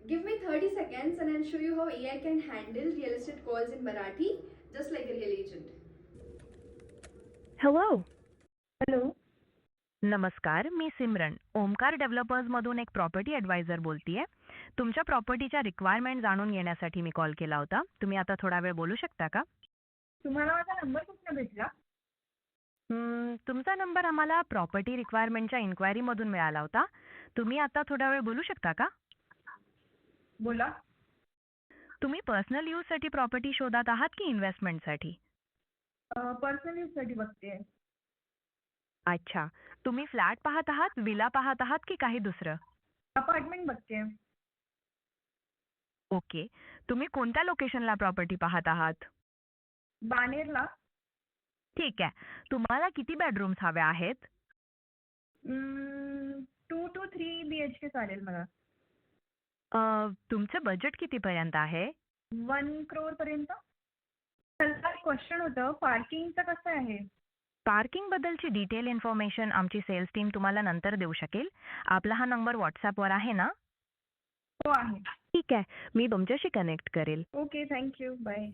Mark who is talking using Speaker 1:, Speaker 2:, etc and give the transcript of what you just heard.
Speaker 1: Give me 30 seconds and I'll show you how AI can handle real estate calls in Marathi just like a real agent.
Speaker 2: Hello.
Speaker 3: Hello.
Speaker 2: नमस्कार, मी सिमरन ओमकार डेव्हलपर्समधून एक property adviser बोलतीये. तुमच्या प्रॉपर्टीच्या requirement जाणून घेण्यासाठी मी call केला होता. तुम्ही आता थोडा वेळ बोलू शकता का?
Speaker 3: तुम्हाला माझा नंबर कुठनं भेटला?
Speaker 2: तुमचा नंबर आम्हाला प्रॉपर्टी रिक्वायरमेंटच्या इन्क्वायरीमधून मिळाला होता. तुम्ही आता थोडा वेळ बोलू शकता का?
Speaker 3: बोला.
Speaker 2: तुम्ही पर्सनल यूजसाठी प्रॉपर्टी शोधात आहात की इन्व्हेस्टमेंटसाठी?
Speaker 3: पर्सनल यूजसाठी बघते.
Speaker 2: अच्छा. तुम्ही फ्लॅट पाहत आहात, विला पाहत आहात की काही दुसरं?
Speaker 3: अपार्टमेंट बघते.
Speaker 2: ओके. तुम्ही कोणत्या लोकेशनला प्रॉपर्टी पाहत आहात?
Speaker 3: बाणेरला.
Speaker 2: ठीक आहे. तुम्हाला किती बेडरूम्स हव्या आहेत?
Speaker 3: 2 to 3 BHK चालेल मला.
Speaker 2: तुमचं बजेट कितीपर्यंत आहे?
Speaker 3: 1 crore पर्यंत. मला एक क्वेश्चन होतं, पार्किंगचं कसं आहे?
Speaker 2: पार्किंग बद्दलची डिटेल इन्फॉर्मेशन आमची सेल्स टीम तुम्हाला नंतर देऊ शकेल. आपला हा नंबर व्हॉट्सॲपवर आहे ना?
Speaker 3: हो आहे.
Speaker 2: ठीक आहे. मी तुमच्याशी कनेक्ट करेल.
Speaker 3: Okay, thank you. बाय.